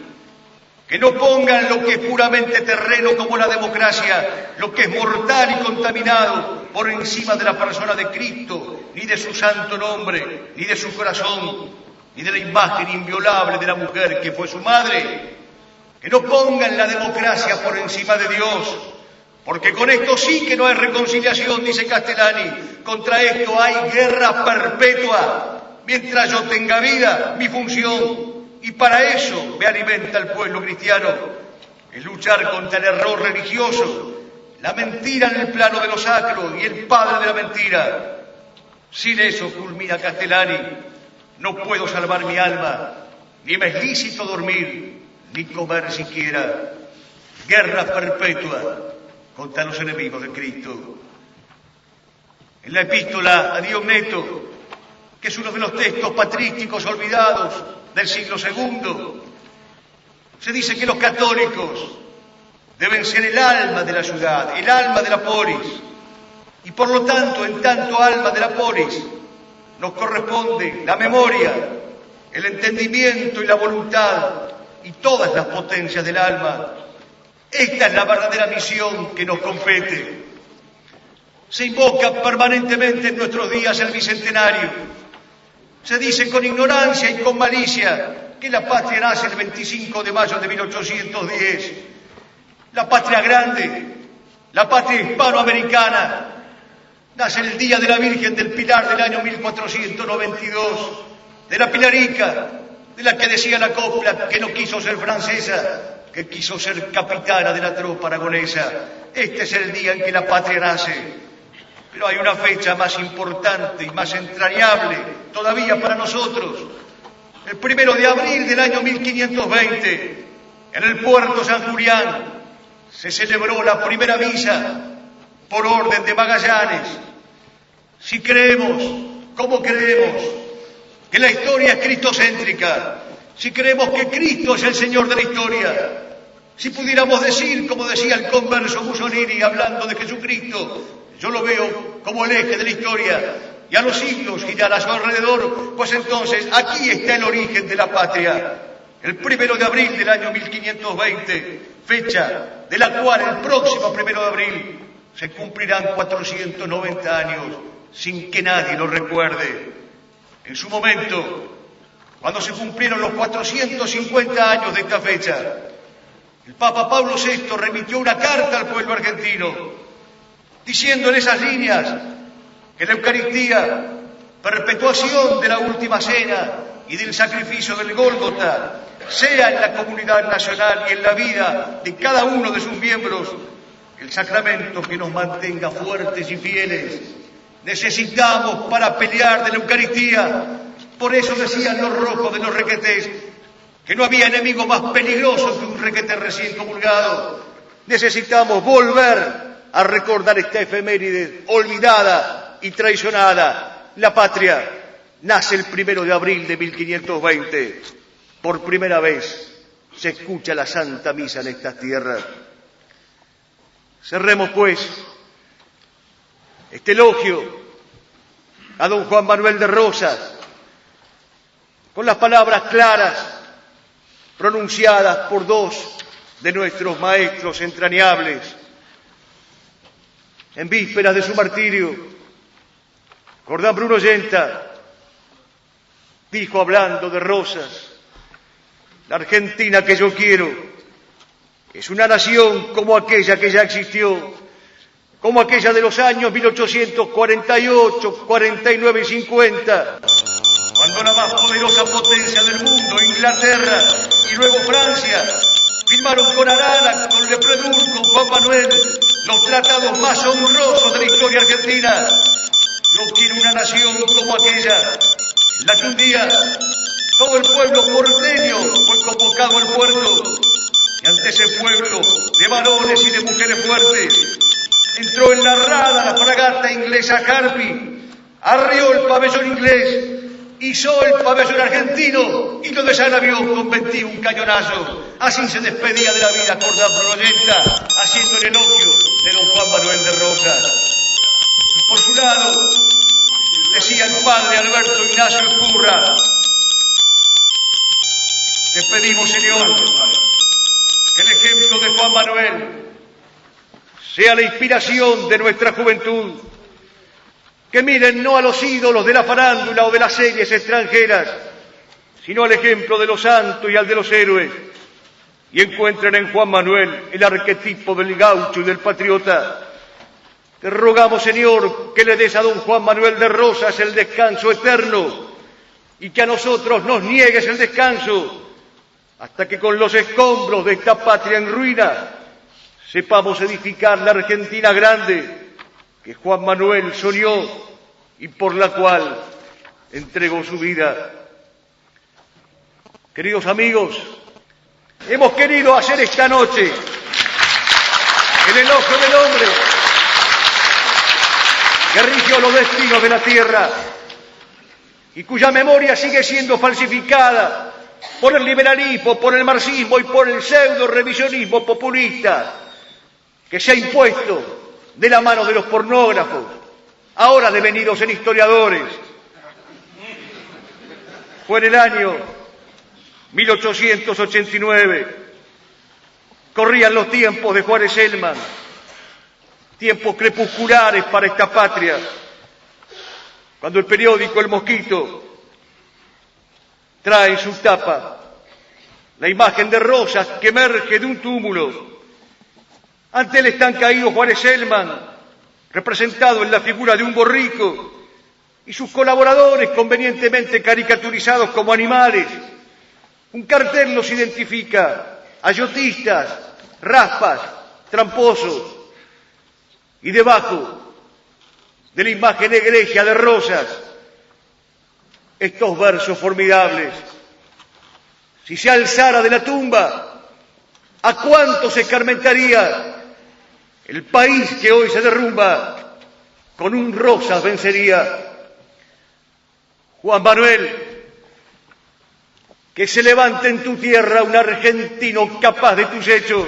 que no pongan lo que es puramente terreno como la democracia, lo que es mortal y contaminado, por encima de la persona de Cristo, ni de su santo nombre, ni de su corazón, ni de la imagen inviolable de la mujer que fue su madre. Que no pongan la democracia por encima de Dios, porque con esto sí que no hay reconciliación, dice Castellani. Contra esto hay guerra perpetua. Mientras yo tenga vida, mi función, y para eso me alimenta el pueblo cristiano, es luchar contra el error religioso, la mentira en el plano de lo sacro y el padre de la mentira. Sin eso, culmina Castellani, no puedo salvar mi alma, ni me es lícito dormir, ni comer siquiera. Guerra perpetua contra los enemigos de Cristo. En la epístola a Diogneto, que es uno de los textos patrísticos olvidados del siglo II, se dice que los católicos deben ser el alma de la ciudad, el alma de la polis, y por lo tanto, en tanto alma de la polis, nos corresponde la memoria, el entendimiento y la voluntad, y todas las potencias del alma. Esta es la verdadera misión que nos compete. Se invoca permanentemente en nuestros días el Bicentenario. Se dice con ignorancia y con malicia que la patria nace el 25 de mayo de 1810. La patria grande, la patria hispanoamericana, nace el día de la Virgen del Pilar del año 1492, de la Pilarica, de la que decía la copla que no quiso ser francesa, que quiso ser capitana de la tropa aragonesa. Este es el día en que la patria nace. Pero hay una fecha más importante y más entrañable todavía para nosotros. El 1 de abril del año 1520, en el puerto San Julián, se celebró la primera misa por orden de Magallanes. Si creemos, como creemos, que la historia es cristocéntrica, si creemos que Cristo es el Señor de la historia, si pudiéramos decir, como decía el converso Mussolini hablando de Jesucristo, yo lo veo como el eje de la historia, y a los siglos girará a su alrededor, pues entonces aquí está el origen de la patria. El 1 de abril del año 1520, fecha de la cual el próximo 1 de abril se cumplirán 490 años sin que nadie lo recuerde. En su momento, cuando se cumplieron los 450 años de esta fecha, el Papa Pablo VI remitió una carta al pueblo argentino, diciendo en esas líneas que la Eucaristía, perpetuación de la última cena y del sacrificio del Gólgota, sea en la comunidad nacional y en la vida de cada uno de sus miembros el sacramento que nos mantenga fuertes y fieles. Necesitamos para pelear de la Eucaristía. Por eso decían los rojos de los Requetés, que no había enemigo más peligroso que un requete recién comulgado. Necesitamos volver a recordar esta efeméride olvidada y traicionada. La patria nace el 1 de abril de 1520. Por primera vez se escucha la Santa Misa en estas tierras. Cerremos, pues, este elogio a don Juan Manuel de Rosas con las palabras claras pronunciadas por dos de nuestros maestros entrañables en vísperas de su martirio. Jordán Bruno Yenta dijo, hablando de Rosas: la Argentina que yo quiero es una nación como aquella que ya existió, como aquella de los años 1848, 49 y 50, cuando la más poderosa potencia del mundo, Inglaterra y luego Francia, firmaron con Arana, con Lepredur, con Juan Manuel, los tratados más honrosos de la historia argentina. Yo quiero una nación como aquella, en la que un día todo el pueblo porteño fue convocado al puerto, y ante ese pueblo de varones y de mujeres fuertes entró en la rada la fragata inglesa Harpy, arrió el pabellón inglés, izó el pabellón argentino y lo desalavió con 21 cañonazos. Así se despedía de la vida Jordán Bruno Yenta, haciendo el elogio de don Juan Manuel de Rosas. Y por su lado, decía el padre Alberto Ignacio Escurra: te pedimos, Señor, que el ejemplo de Juan Manuel sea la inspiración de nuestra juventud, que miren no a los ídolos de la farándula o de las series extranjeras, sino al ejemplo de los santos y al de los héroes, y encuentren en Juan Manuel el arquetipo del gaucho y del patriota. Te rogamos, Señor, que le des a don Juan Manuel de Rosas el descanso eterno, y que a nosotros nos niegues el descanso, hasta que con los escombros de esta patria en ruina sepamos edificar la Argentina grande que Juan Manuel soñó y por la cual entregó su vida. Queridos amigos, hemos querido hacer esta noche el elogio del hombre que rigió los destinos de la tierra y cuya memoria sigue siendo falsificada por el liberalismo, por el marxismo y por el pseudo-revisionismo populista que se ha impuesto de la mano de los pornógrafos, ahora devenidos en historiadores. Fue en el año 1889, corrían los tiempos de Juárez Celman, tiempos crepusculares para esta patria, cuando el periódico El Mosquito trae en su tapa la imagen de Rosas que emerge de un túmulo. Ante él están caídos Juárez Celman, representado en la figura de un borrico, y sus colaboradores convenientemente caricaturizados como animales. Un cartel los identifica: ayotistas, raspas, tramposos. Y debajo de la imagen egregia de Rosas, estos versos formidables: si se alzara de la tumba, ¿a cuánto se escarmentaría? El país que hoy se derrumba, con un Rosas vencería. Juan Manuel, que se levante en tu tierra un argentino capaz de tus hechos,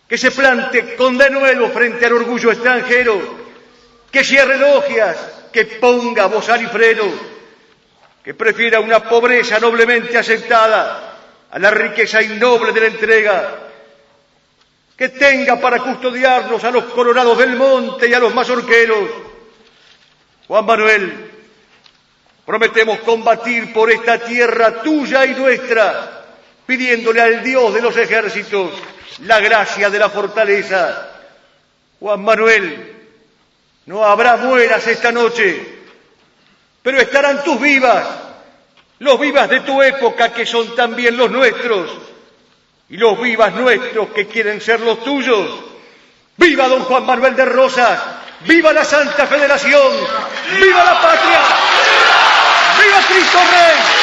que se plante con denuedo frente al orgullo extranjero, que cierre logias, que ponga bozal y freno, que prefiera una pobreza noblemente aceptada a la riqueza innoble de la entrega, que tenga para custodiarnos a los colorados del monte y a los mazorqueros. Juan Manuel, prometemos combatir por esta tierra tuya y nuestra, pidiéndole al Dios de los ejércitos la gracia de la fortaleza. Juan Manuel, no habrá mueras esta noche, pero estarán tus vivas, los vivas de tu época que son también los nuestros, y los vivas nuestros que quieren ser los tuyos. ¡Viva don Juan Manuel de Rosas! ¡Viva la Santa Federación! ¡Viva la patria! ¡Viva Cristo Rey!